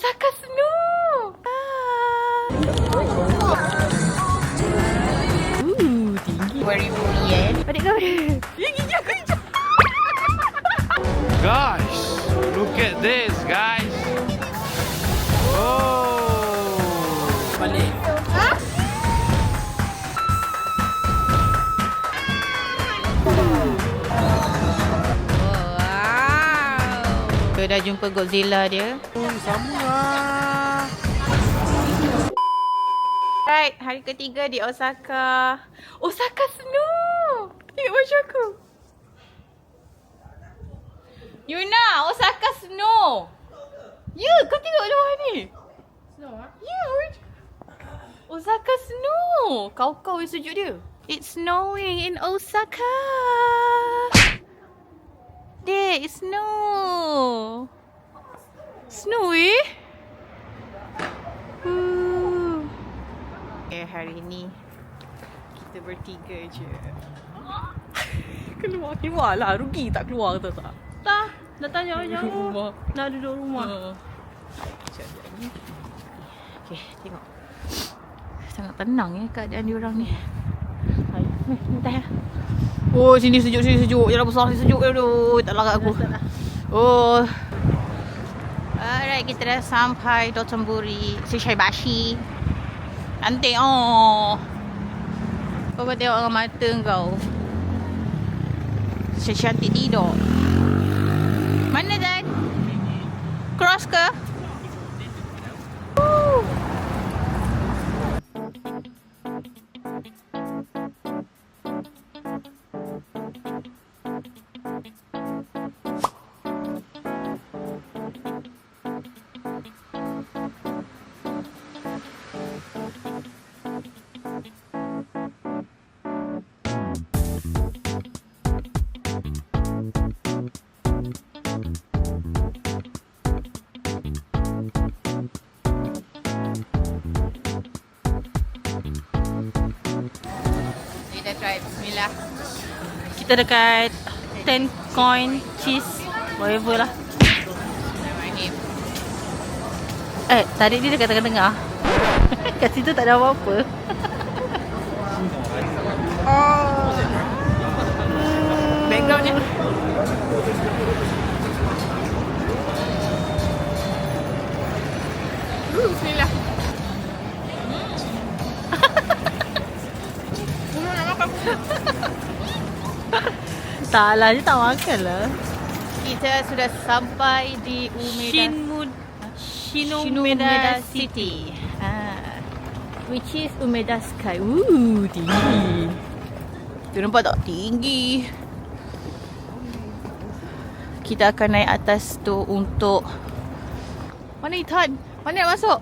Osaka Snow. Tinggi. 2,000 yen. Adik kau ada. Gigi aku hijau. Gosh, look at this, guys. Oh. Balik. Wow. Kita dah jumpa Godzilla dia. Sama lah. Right, hari ketiga di Osaka. Osaka Snow. Tengok baju aku. Yuna, Osaka Snow. Ya, kau tengok luar ni. Snow ah? Ya, Osaka Snow. Kau yang sejuk dia. It's snowing in Osaka. There, it's snow. Snowy. Hari ni kita bertiga je. Keluar lah. Rugi tak keluar tu tak? Tak. Dah tanya jauh. Rumah. Dah duduk rumah. Sekejap lagi. Okay, tengok. Sangat tenang ya keadaan diorang ni. Hai, minta ya. Oh, sini sejuk, sini sejuk. Jalan besar sini sejuk. Aduh, tak larat aku. Oh. Alright, kita dah sampai Dotonbori, Shinsaibashi. Cantik oh. Kau tengok orang mata kau. Secantik tidur. Mana Dad? Cross ke? Kita try, bismillah. Kita dekat 10 coin cheese. Whatever lah. Tadi dia dekat tengah-tengah. Kat situ tak ada apa-apa. Backgroundnya. Bismillah. Tak lah, dia tak makan lah. Kita sudah sampai di Shinomeda City. Which is Umeda Sky. Tinggi. Tu nampak tak? Tinggi. Kita akan naik atas tu untuk... Mana Ethan? Mana nak masuk?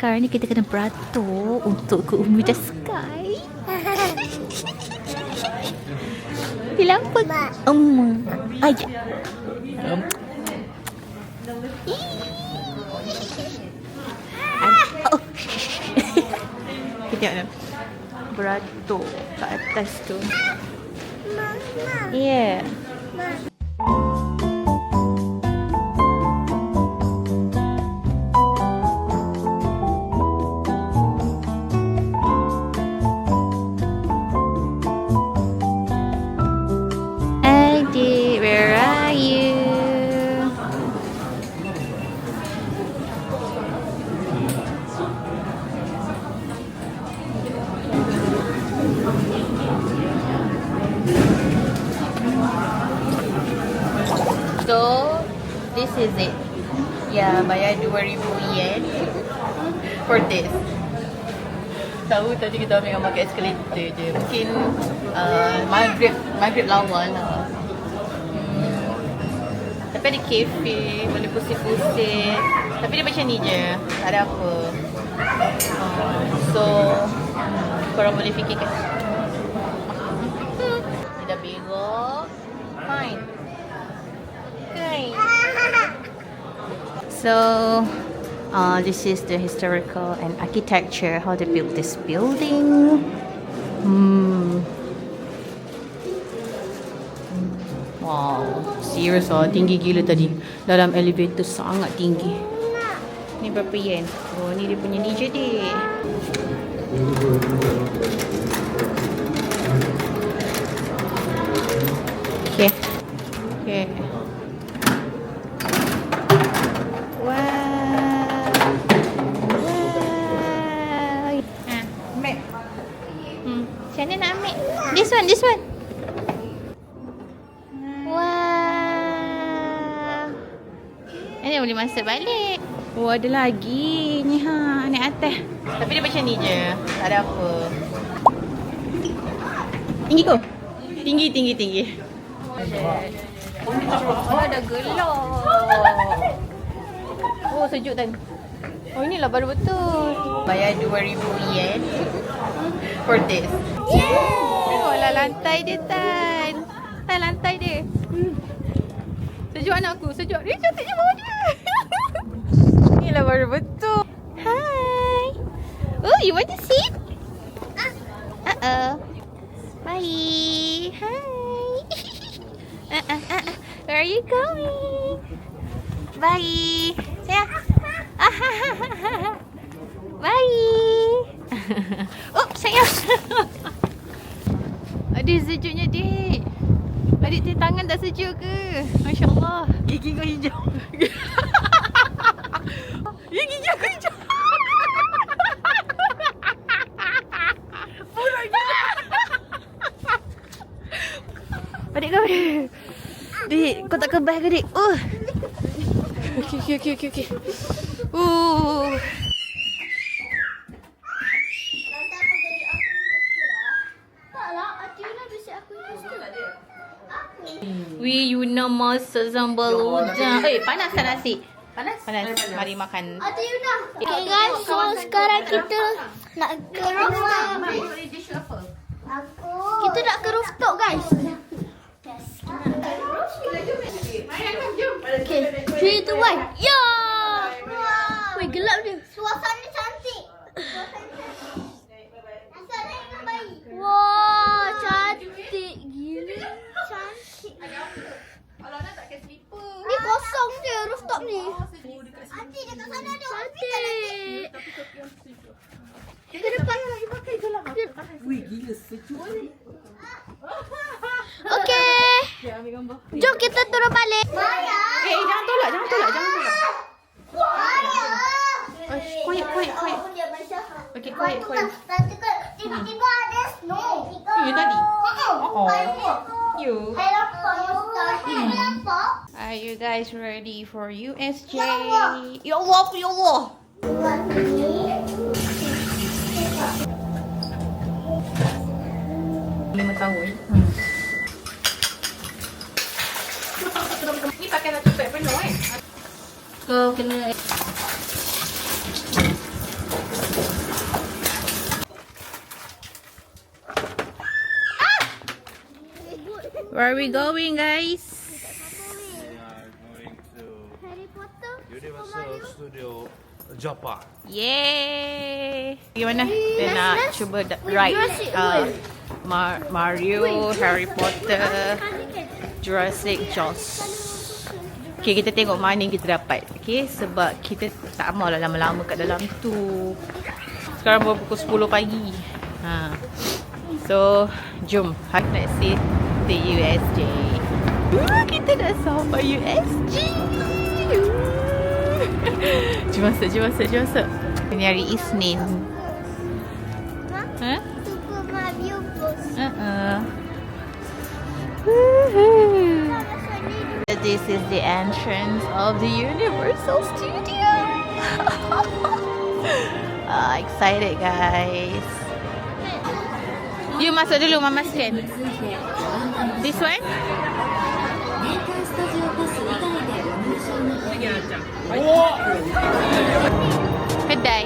Sekarang ni kita kena beratur untuk ke Umeda Sky. Bilang apa? Aja. Kita tengok beratur kat atas tu. Yeah. Where are you? So, this is it. Ya, bayar 2,000 yen for this. Tahu tadi kita ambil pakai escalator je. Mungkin maghrib lawa lah. Tapi ada kafe, boleh pusing-pusing. Tapi dia macam ni je, tak ada apa. So, korang boleh fikirkan. Dia dah berak. Fine. Okay. So, This is the historical and architecture, how they built this building. Wow, serious tinggi gila tadi. Dalam elevator sangat tinggi. Ni berapa yen? Oh, ni dia punya DJ dia. Okay. Okay. Wow. Wow. Ambil. Macam mana nak ambil? This one, this one. Wow. Ini boleh masuk balik. Oh, ada lagi ni naik atas. Tapi dia macam ni je. Tak ada apa. Tinggi kau? Tinggi, tinggi, tinggi. Oh, ada gelap. Oh, sejuk Tan. Oh, inilah baru betul. Bayar 2,000 yen for this. Tengoklah lantai dia, Tan. Tan, lantai dia. Sejuk anakku, sejuk. Dia cantiknya bawah dia. Inilah baru betul. Hi. Oh, you want to sit? Bye. Hi. Where are you going? Bye. Sayang. Bye. Oh, sayang. Adik sejuknya, Dik. Adik punya tangan tak sejuk ke? Masya Allah. Gigi kau hijau. Gigi aku hijau. Adik kau. Dik, kau tak kebas ke, Dik? Okay. Yuna masak sambal udang. Panas tak nasi? Panas. Mari makan. Okay guys, so sekarang kita nak ke rooftop. Kita nak ke rooftop guys. Okay, 3, 2, 1. Ya! Weh, gelap dia. Suasana cantik. Wah, cantik gila. Cantik. Ni kosong je rooftop ni. Aunty dekat sana ada. Cantik. Ke depan. Wih, gila sejuk. Okey. Jom kita turun balik. Jangan tolak. Quiet. Okay, quiet. Tiba-tiba ada snow. You tadi? You. Are you guys ready for USJ? Ya Allah. 5 tahun. Ni pakai satu beg penuh Kau kena Where are we going, guys? We are going to Harry Potter. Universal Studio Japan. Yay! Gimana? Kita nak cuba ride Mario, Harry Potter, Jurassic, Jaws. Okay, kita tengok mana yang kita dapat. Okay, sebab kita tak maulah lama-lama kat dalam tu. Sekarang baru pukul 10 pagi. So, jom. Let's see the USJ. Kita dah sampai USJ. Jom masuk. Ini hari Isnin. Super Mario Bros. This is the entrance of the Universal Studio. Excited, guys. You masuk dulu, Mama scan. This one? Kedai.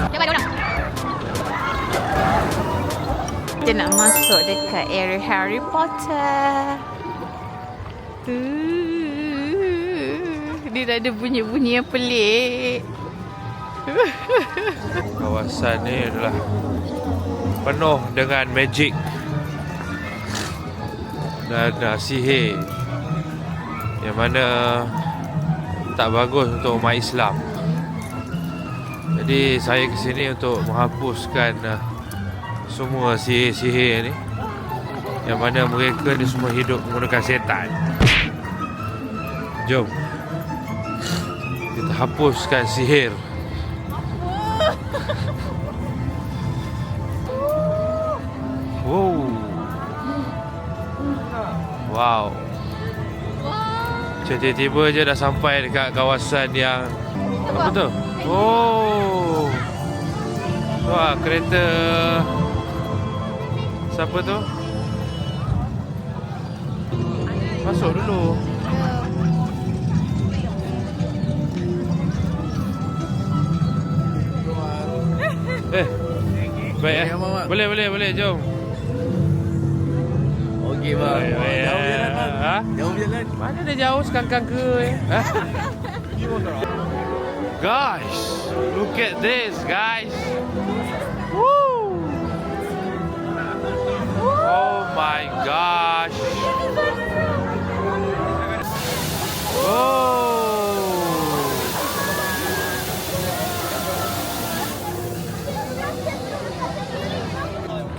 Dapat orang. masuk dekat area Harry Potter. Dia dah ada bunyi-bunyi yang pelik. Kawasan ni adalah penuh dengan magic dan sihir yang mana tak bagus untuk umat Islam. Jadi saya ke sini untuk menghapuskan semua sihir-sihir ni, yang mana mereka ni semua hidup menggunakan setan. Jom kita hapuskan sihir. Wow. Tiba-tiba je dah sampai dekat kawasan yang apa tu? Oh. Wah, kereta siapa tu? Masuk dulu. Baik boleh jom. Okey bang. Jauh jalan bang. Ha? Jauh jalan. Mana dah jauh sekarang ke? Guys, look at this, guys. Woo! Oh my gosh. Oh.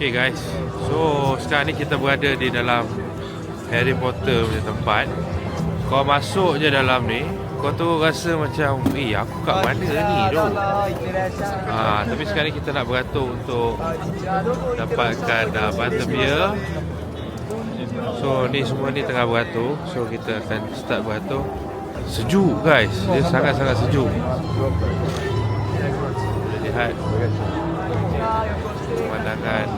Okay guys, so sekarang ni kita berada di dalam Harry Potter punya tempat. Kau masuk je dalam ni, kau tu rasa macam aku kat mana ni tu. Tapi sekarang ni kita nak beratur untuk dapatkan Butterbeer. So ni semua ni tengah beratur. So kita akan start beratur. Sejuk guys, dia sangat-sangat sejuk. Boleh lihat pemandangan.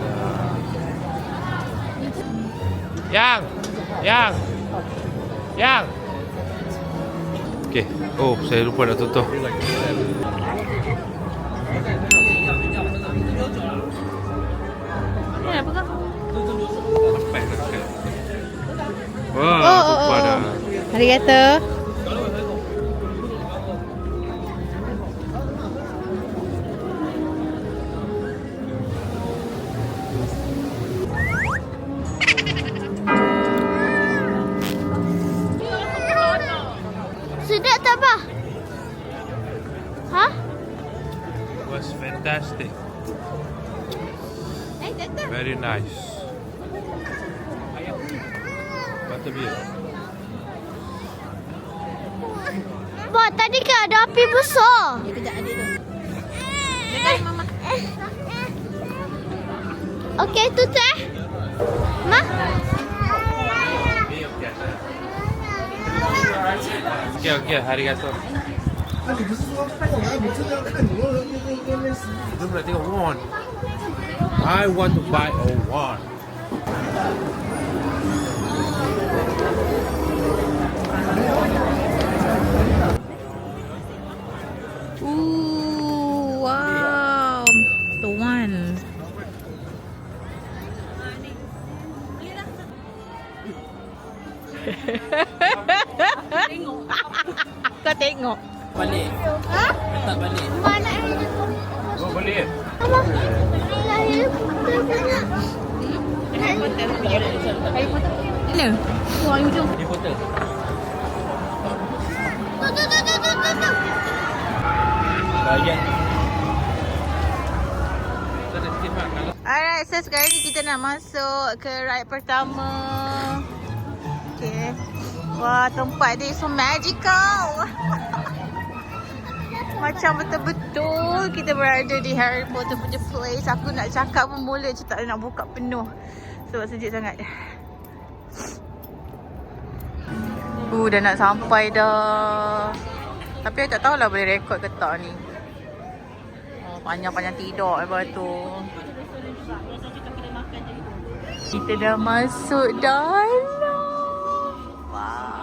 Yang. Okay. Oh, saya lupa nak tutup. Apa kau? Wah, lupa dah. Arigato. Sedap tak bah? Ha? It was fantastic. Very nice. Butterbeer. Bah, tadi kan ada api besar. Kejap adik tu. Jangan mama. Okey, tutup Ma? Okay, arigato. Jom nak tengok wand. I want to buy a wand. Ooh, wow. The one. Kau tengok. Balik. Ha? Tak balik. Mana air? Oh, boleh. Abang. Air punya. Harry Potter punya. Harry Potter. Mana? Wah, hujung. Di foto. Tu. Bahagian. Alright, so sekarang ni kita nak masuk ke ride pertama. Okay. Wah, tempat dia so magical. Macam betul-betul kita berada di Harry Potter punya place. Aku nak cakap pun boleh, je tak nak buka penuh sebab sejuk sangat. Dah nak sampai dah. Tapi I tak tahulah boleh rekod ke tak ni. Oh, panjang-panjang tidur lepas tu. Kita dah masuk dalam. Wow.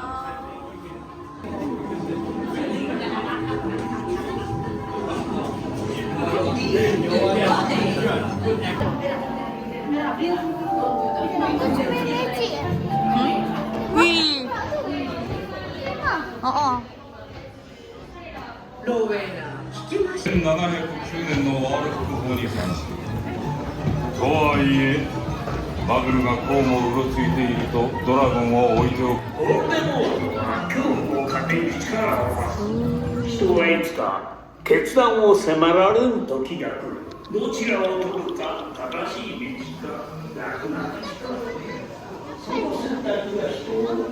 Wih. Oh. 1709年のワールド国宝に関しとはいえマグルがこうもうろついているとドラゴンを置いておくオーデモードは恐怖を糧に力を増す人はいつか決断を迫られる時が来るどちらを取るか正しい道か楽な道かその選択が人を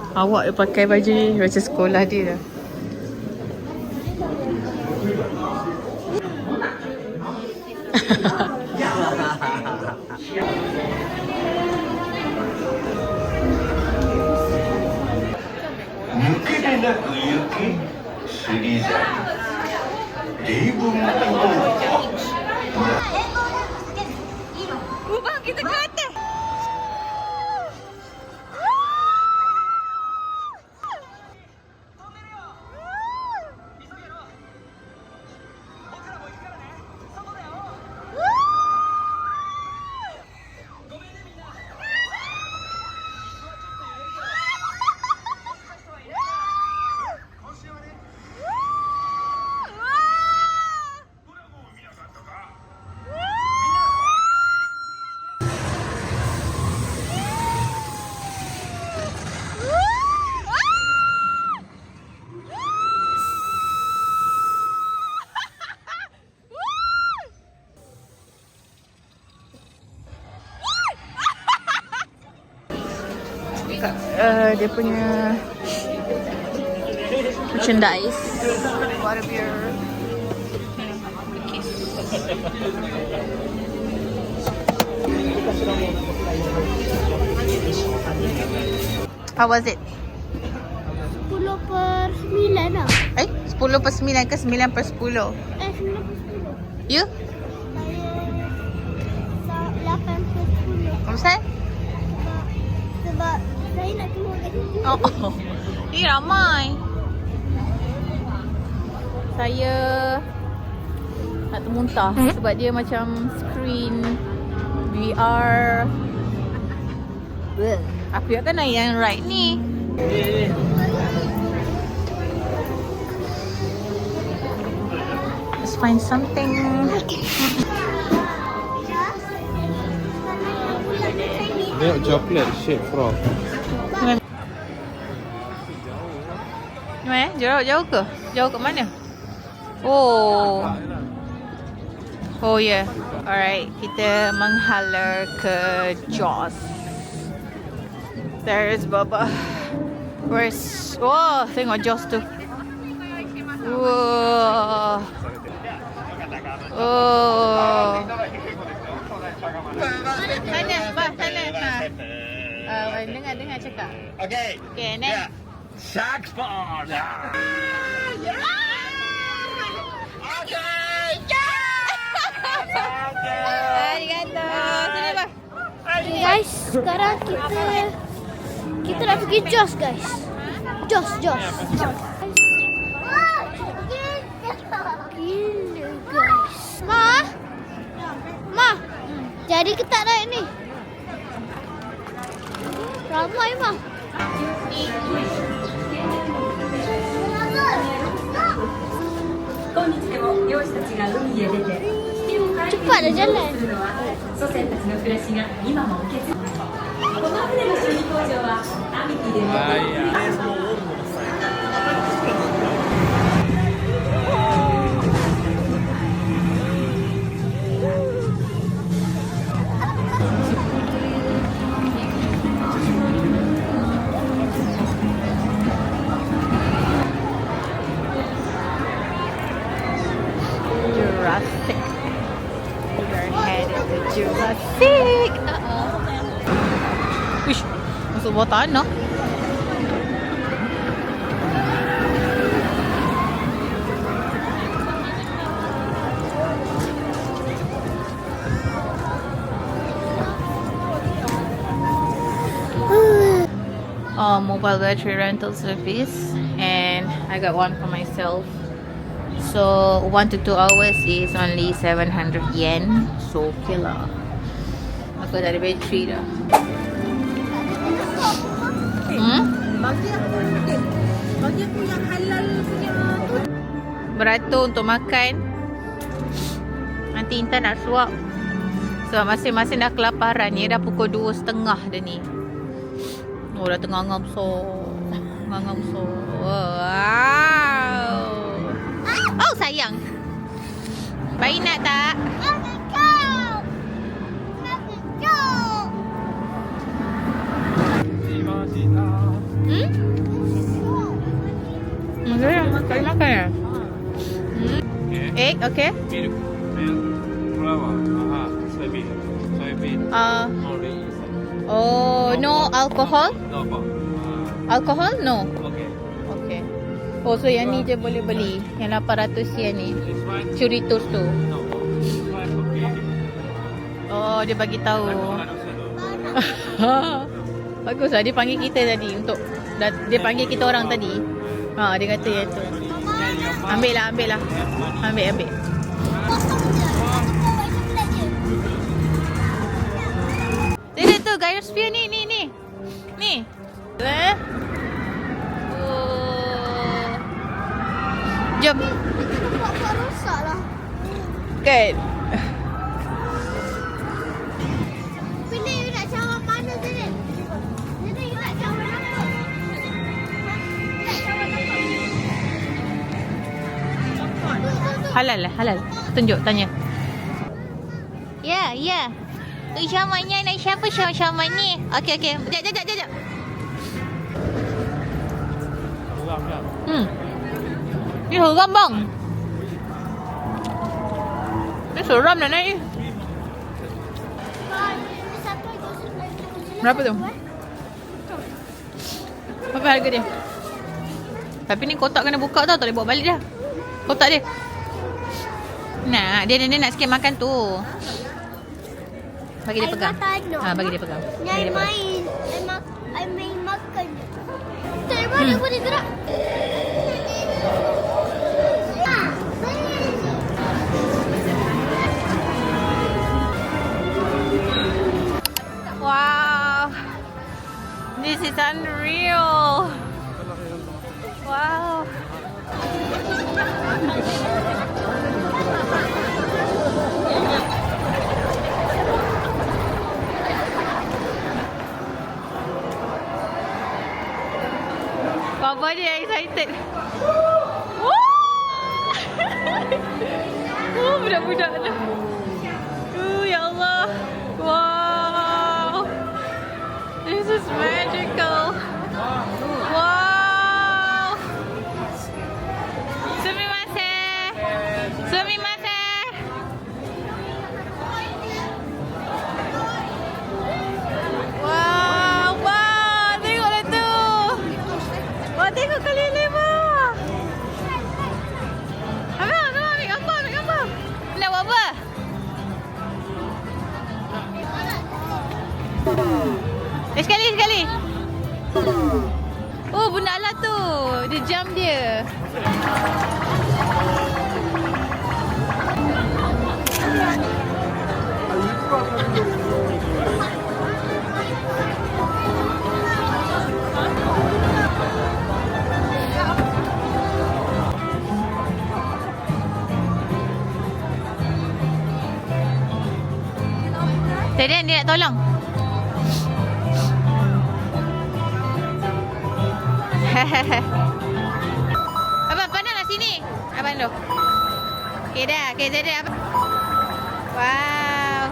Awak dia pakai baju ni macam sekolah dia dah. Bang, kita ke atas. Dia punya merchandise, water beer, cookies. How was it? 10/9 lah. 10 per 9 ke 9 per 10? 9/10. You? Saya 8/10. Apa pasal? Sebab saya nak keluar kat situ. Oh. Ramai. Saya nak termuntah sebab dia macam screen VR. Aku ingatkan nak yang right ni. Let's find something. Milk chocolate shake frog. Mana? Jauh ke? Jauh ke mana? Oh. Oh ya. Yeah. Alright, kita menghala ke Jaws. There's Baba. Where's... Oh, tengok Jaws tu. Whoa. Oh. Sana, bah, sana. Dengar cakap. Okay. Okay, next. Shark Spawn. Arigato. Sini, bah. Guys, sekarang kita nak pergi Jaws, guys. Jaws. Gila, guys. Ma. Jadi ke tak naik ni? Ramai, Ma. Cepat dah jalan. 祖先たちの暮らしが今も受け継がれこの船の修理工場はアミティでJurassic. We're headed to Jurassic. Wish, masuk bawah tanah. Mobile battery rental service, and I got one for myself. So 1 to 2 hours is only 700 yen. So okay lah. Aku dah ada bateri dah. Bagi aku yang halal punya tu. Beratur untuk makan. Nanti Intan nak suap. Sebab masing-masing dah kelaparan. Ni dah pukul 2.30 dah ni. Oh, dah tengah ngam besar. Ngam besar. Wow. Oh, sayang. Bayi nak tak? Okay, tak makan ya? Egg, okay? Milk, flour, soybean, Oh, no alcohol? no apa? Alcohol? No. Okay. Okay. Oh, so yang ni je boleh beli. Yang 800 yen ni. This one, Churritos tu. no. This one, okay. Oh, dia bagi tahu. Bagus lah, dia panggil kita tadi untuk dia panggil kita orang tadi. Ha, dia kata yang tu. Ambil lah. Ambil. Dia tu gyrosphere ni. Ni. Oh. Jom. Buat rosak lah. Kan? Pilih you nak cawan mana tadi? Jadi you nak cawan apa? Nak cawan apa? Halal. Tunjuk, tanya. Ya. Syamannya nak siapa Syaman ni? Okey. Sekejap. Ni seram bang. Ni seram nak naik. Berapa tu? Berapa harga dia? Tapi ni kotak kena buka tau. Tak boleh bawa balik dah. Kotak dia. Nak, dia nak sikit makan tu. Bagi dia pegang. Bagi dia pegang. Nyai main. I main makan. Tak boleh gerak. Wow. This is unreal. Wow. Bapa dia excited. Oh, budak-budak tu. Ya Allah. Wow. This is magical. Wow. Sumimasen. Wow, tengoklah tu. Wah, tengok kali lebar. Abang, ambil gambar. Nak buat apa? Sekali. Oh, benda lah tu. Dia jam dia. Tadi dia nak tolong. Abang pandanglah sini. Abang tu. Okey dah. Okey jadi abang. Wow.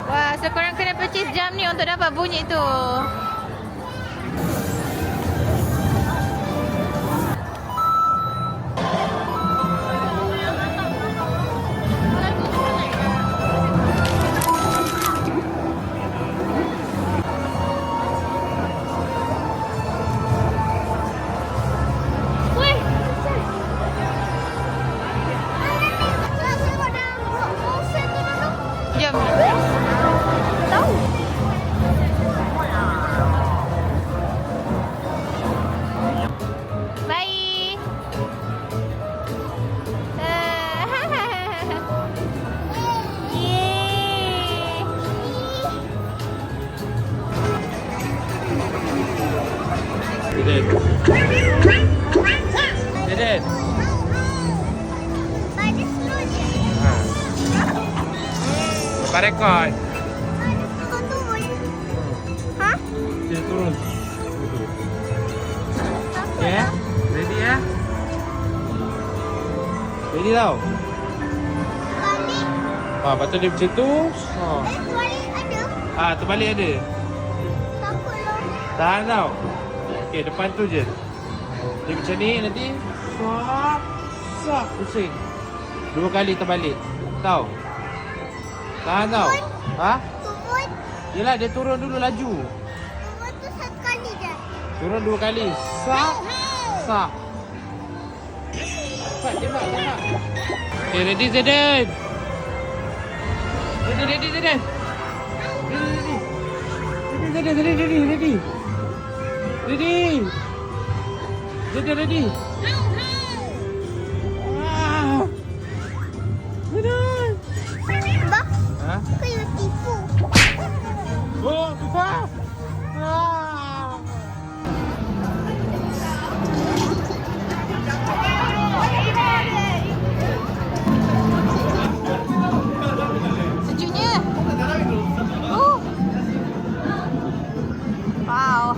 Wah, so korang kena purchase jam ni untuk dapat bunyi tu. Jom. Bye. Jaden. Jaden. Lepas rekod. Dia turun. Ya? Ready ya? Ready tau? Lepas tu dia macam tu. Terbalik ada. Tahan tau. Okey, depan tu je. Dia macam ni nanti. Pusing. 2 kali terbalik. Tahu? Tahan tau. Yelah, dia turun dulu laju. Turun 2 kali. Cepat, tembak. Okay, ready Zayden? Ready Zayden? Ready. Zayden ready? Zayden! Ha? Oh, besar! Sejuknya. Wow.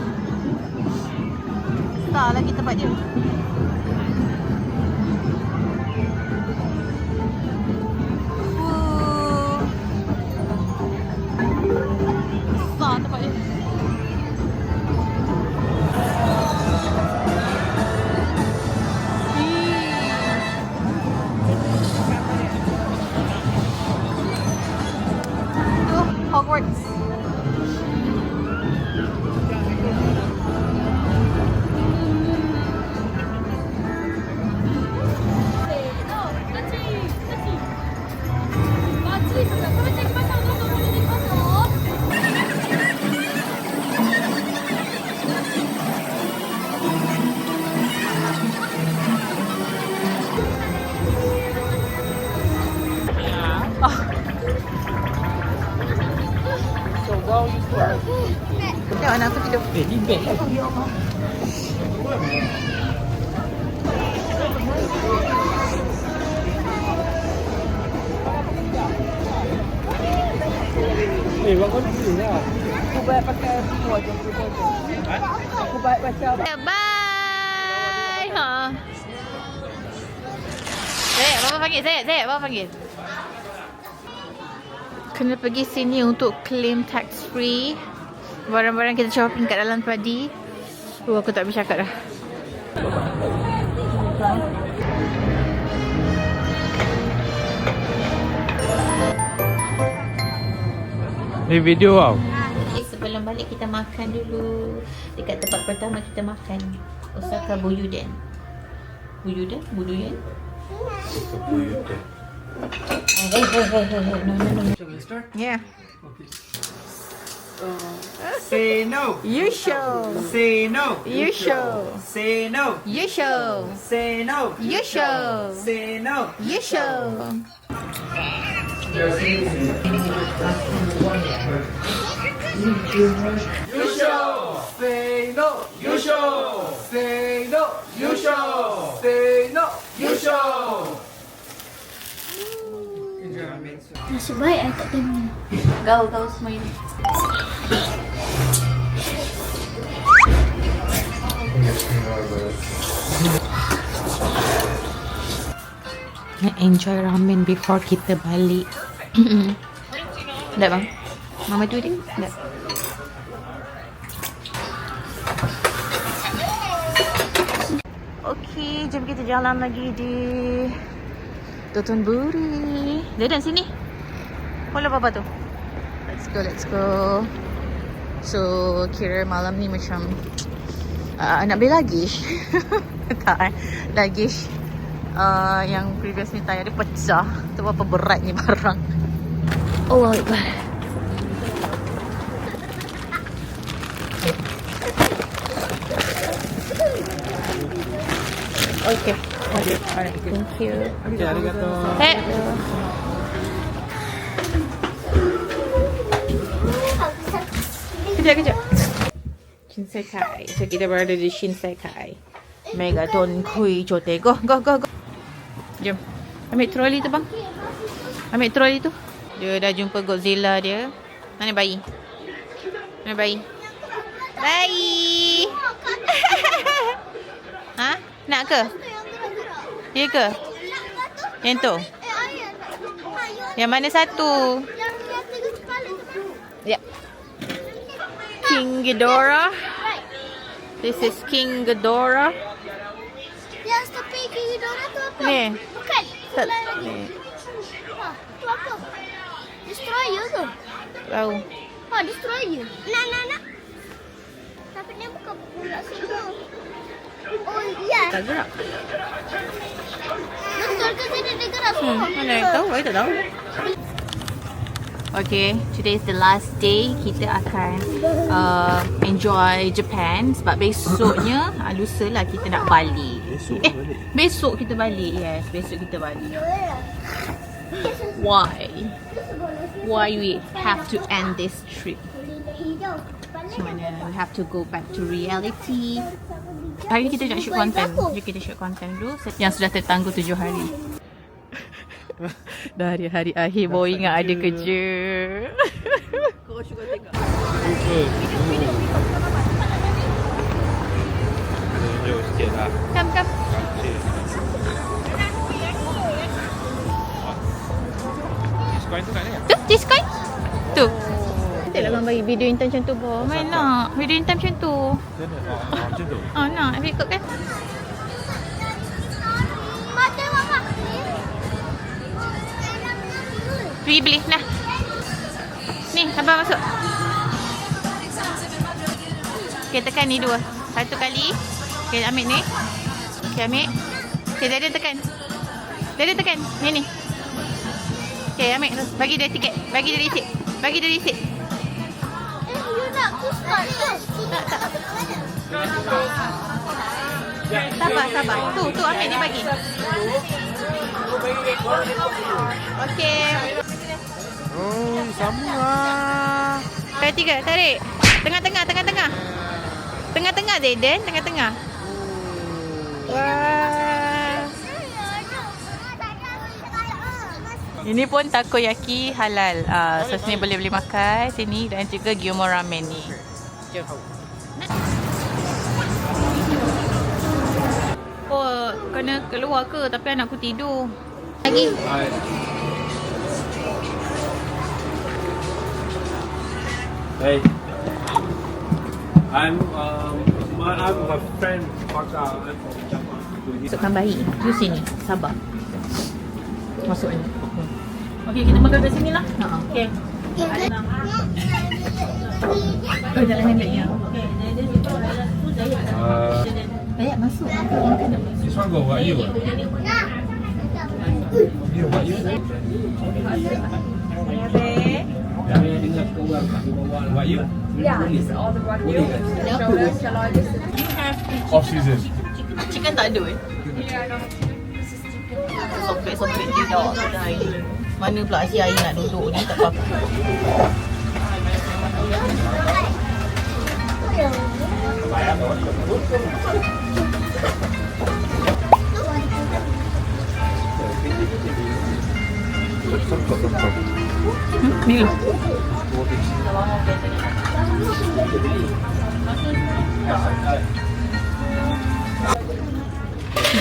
Tak lagi tempat dia. Besar tempat dia. Hogwarts. Tengok anak aku tidur. Di beg lah. Bangun dulu lah. Aku baik pakai semua je. Aku baik baca. Bye. Bapa panggil. Bapa panggil. Kena pergi sini untuk claim tax free. Barang-barang kita shopping kat dalam tadi. Aku tak boleh cakap dah. Ni video tau. Sebelum balik kita makan dulu. Dekat tempat pertama kita makan, Osaka Buyuden. Buyuden? Hey. No. Shall we start? Yeah. Okay. Say no. You show. Say no. You show. Say no. You show. Say no. You show. Say no. You show. You show. Say no. You show. Say no. You show. Say no. You show. Nasib baik I tak tengok. Gaul semua ini. Nak enjoy ramen before kita balik. Tak bang? Mama tu dia? Tak. Okey, jom kita jalan lagi di Dotonbori. Dia sini. Follow papa tu. Let's go. So, kira malam ni macam nak beli luggage. Tak luggage yang previous ni tayar dia pecah. Tu berapa berat ni barang. Oh Akbar. Okay. Alright. Thank you. Okay, arigato. Hey. Kejap. Shinsekai. So kita berada di Shinsekai. Megaton Kui Chote. Go. Jom. Ambil troli tu bang. Ambil troli tu. Dia dah jumpa Godzilla dia. Mana bayi? Mana bayi? Bayi. Ha? Nak ke? Ya ke? Yang tu? Yang mana satu? Ya. King Ghidorah. This is King Ghidorah. Yang tepi King Ghidorah tu apa? Ni. Bukan. Tak. Ni. Tu apa? Destroyer ke? Tahu. Destroyer. Nak. Tapi dia bukan pula situ. Oh, iya. Tak gerak. Betul ke dia gerak semua? Mana yang tahu? Saya tak tahu. Okay, today is the last day. Kita akan enjoy Japan sebab besoknya lusa lah kita nak balik. Besok kita balik. Yes, besok kita balik. Why we have to end this trip? Macam mana? We have to go back to reality. Hari ni kita nak shoot konten. Jom kita shoot konten dulu yang sudah tertangguh 7 hari. Dah hari-hari akhir baru ingat ada kerja. Kau suka tengok. Tunjuk sikit lah. Come. Diskoin tu kat ni? Tu, diskoin. Tu. Cantik lah bang bagi video intan macam tu boh. Main nak video intan macam tu. Macam tu? Nak ikut kan? Mak tengok mak. Pergi beli, nah. Ni, abang masuk. Okay, tekan ni dua. Satu kali. Okay, ambil ni. Okay, ambil. Okay, dada tekan. Dada tekan. Ni. Okay, ambil. Bagi dia tiket. Bagi dia receipt. You nak pusat ke? Sabar. Tu, ambil dia bagi. Okay. Oh, sama lah. Kali 3, tarik. Tengah-tengah. Tengah-tengah, Zayden. Tengah-tengah. Wah. Ini pun takoyaki halal. So sini boleh makan sini dan juga Gyomo ramen ni. Jom. Oh, kena keluar ke? Tapi anakku tidur. Lagi. Hey, I'm a friend. Masukkan bayi. Di sini. Sabar. Masuk ni. Okey, kita makan kat sini lah. Okey. Dalam handbagnya. Banyak masuk. This one got what you? You what you? What you? Yeah, it's all the wagyu. Shoulder, shall I just... Off season. Chicken tak ada Sopek dia dah mana pula si air nak duduk ni tak apa-apa. Ni lah.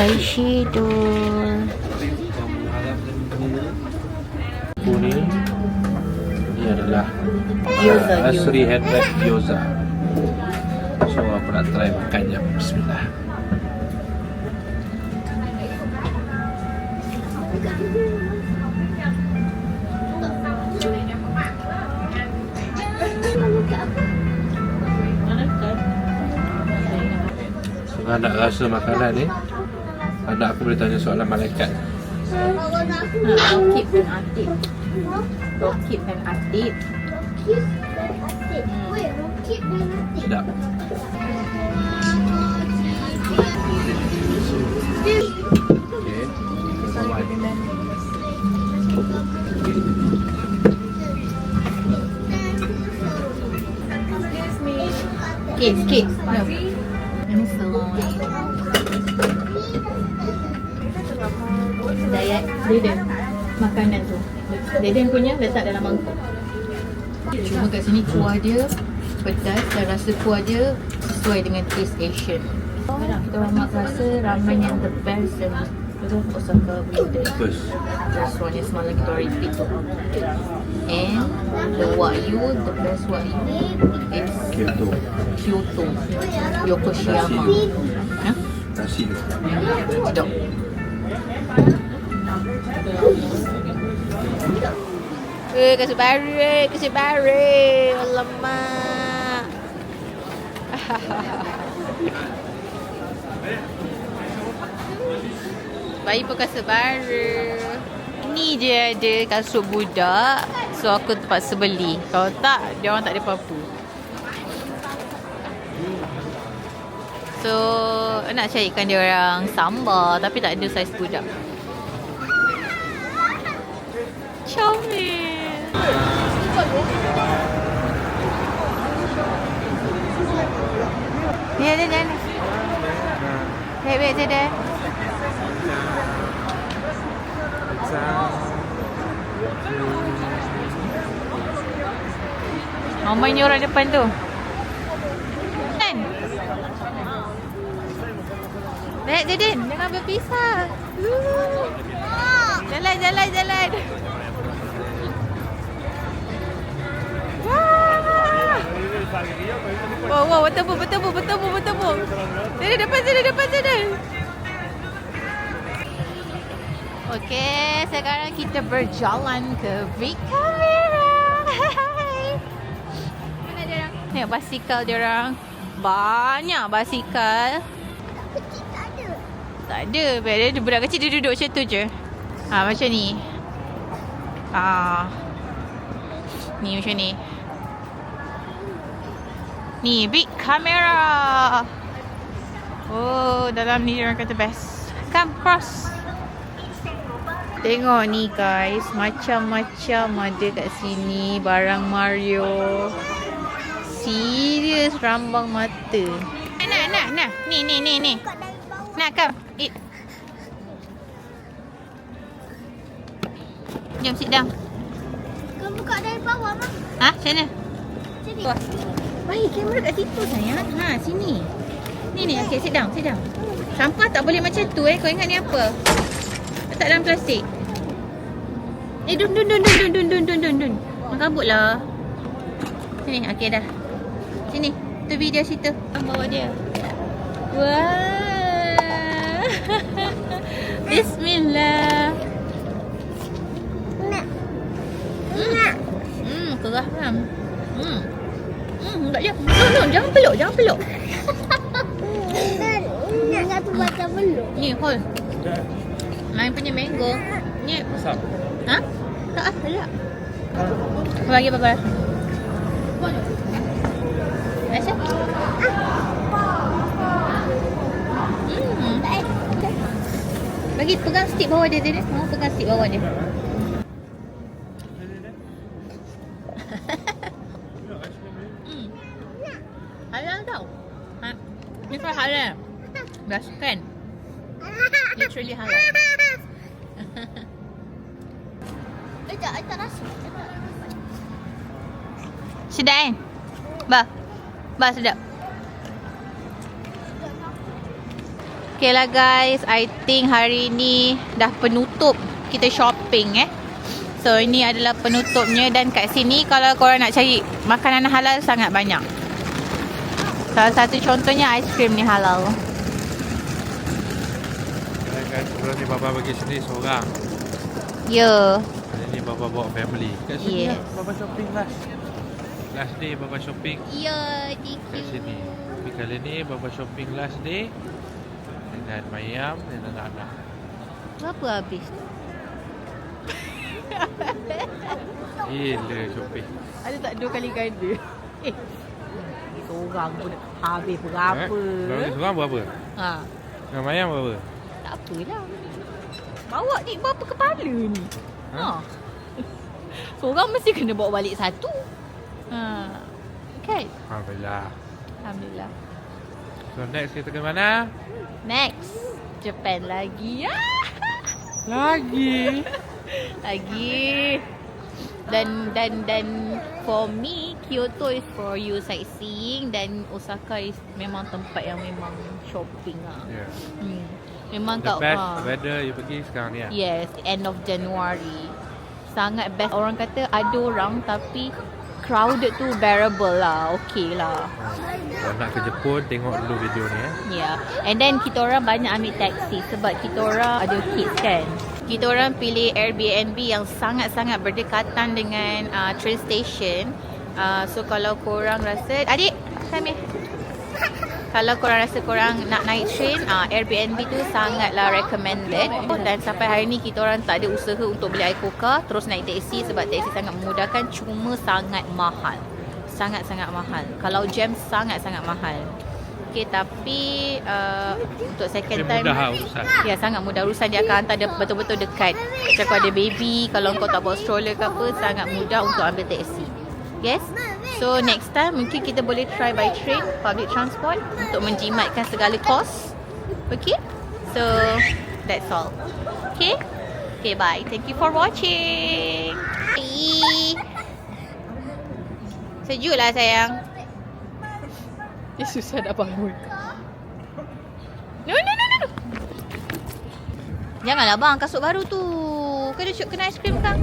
Baik Syedul. Ini adalah Gyoza. Asri handbag gyoza. So aku nak try makannya. Bismillah. So nak rasa makanan ni, anak aku boleh tanya soalan malaikat. Rokib dan Atik. Sedap. Okay. Sikit. No. Ini selain. Diet Deden. Makanan tu. Deden punya letak dalam mangkuk. Cuma kat sini kuah dia pedas dan rasa kuah dia sesuai dengan taste Asian. Kita orang mak rasa ramen yang the best dan Osaka punya restaurant yang semalam kita orang repeat tu. And the wagyu, the best wagyu is Kyoto Yokoshiyama. Nasi tu. Sedap. Kasih baru. Alamak. Bayi pun kasut baru. Ni je ada kasut budak. So aku terpaksa beli. Kalau tak, dia orang tak ada apa-apa. So nak carikan dia orang sambal tapi tak ada saiz budak. Comel. Ni ada. Baik je dah. Mamanya orang depan tu. Kan? Baik Deden, jangan berpisah. Jalan. Wow, bertemu. Deden depan sana. Okey, sekarang kita berjalan ke Big Camera. Mana dia orang? Tengok basikal dia orang. Banyak basikal. Tak ada. Dia budak kecil dia duduk macam tu je. Macam ni. Ni macam ni. Ni Big Camera. Oh, dalam ni dia orang kata best. Come cross. Tengok ni guys, macam-macam ada kat sini barang Mario. Serius rambang mata. Nah. Ni. Nak come. Eat. Jom sit down. Kau buka dari bawah, Mak. Macam mana? Sini. Baik, kamera kat situ sayang. Sini. Ni. Okay, sit down. Sampah tak boleh macam tu Kau ingat ni apa? Letak dalam plastik. Dun. Makabut lah. Sini, okey dah. Sini, tu video situ. Bawa dia. Wah. Bismillah. Nak. Kerah kan. Tak je. No, jangan peluk. Nak satu batang belum. Ni, hold. Main punya mango. Ni. Asam. Tak lah. Bagi Papa. Rasa? Bagi pegang stick bawah dia. Pegang stick bawah dia. Halal tau. Ni kan halal. Biasakan. Literally halal. I tak rasa. Sedap kan? Bah sedap. Okay lah guys, I think hari ni dah penutup kita shopping So ini adalah penutupnya. Dan kat sini kalau korang nak cari makanan halal sangat banyak. Salah satu contohnya aiskrim ni halal. Kan sebelum ni Baba pergi sini seorang. Ya. Hari ni Baba bawa family. Kat sini Yes. Baba shopping last. Last day Baba shopping Ya, kat sini. Tapi kali ni Baba shopping last day dengan Mayam dan anak-anak. Berapa habis? Gila shopping. Ada tak 2 kali ganda? Seorang pun habis berapa? Seorang berapa? Dengan Mayam berapa? Tak apalah. Bawa ni berapa kepala ni? Seorang mesti kena bawa balik satu. Kan? Alhamdulillah. Alhamdulillah. So next kita ke mana? Next, Japan lagi. Lagi. Lagi. Dan for me, Kyoto is for you sightseeing dan Osaka is memang tempat yang memang shopping lah. Yeah. Memang The kat best weather you pergi sekarang ni lah. Yes, end of January. Sangat best. Orang kata ada orang tapi crowded tu bearable lah. Okay lah. Kalau nak ke Jepun, tengok dulu video ni Yeah. And then kita orang banyak ambil taxi sebab kita orang ada kids kan. Kita orang pilih Airbnb yang sangat-sangat berdekatan dengan train station. So kalau korang rasa, adik, come here. Kalau korang rasa korang nak naik train, Airbnb tu sangatlah recommended. Dan sampai hari ni kita orang tak ada usaha untuk beli air coca, terus naik taxi sebab taxi sangat memudahkan, cuma sangat mahal. Sangat-sangat mahal. Kalau jam sangat-sangat mahal. Okay, tapi untuk second Dia time mudah lah urusan. ya, sangat mudah urusan. Dia akan hantar dia betul-betul dekat. Macam kau ada baby, kalau kau tak bawa stroller ke apa, sangat mudah untuk ambil taxi. Yes. So next time mungkin kita boleh try by train, public transport, untuk menjimatkan segala kos. Okay. So that's all. Okay. Okay, bye. Thank you for watching. Bye. Sejuk lah sayang. Dia susah nak bangun. No. Janganlah bang, kasut baru tu. Kena aiskrim kan?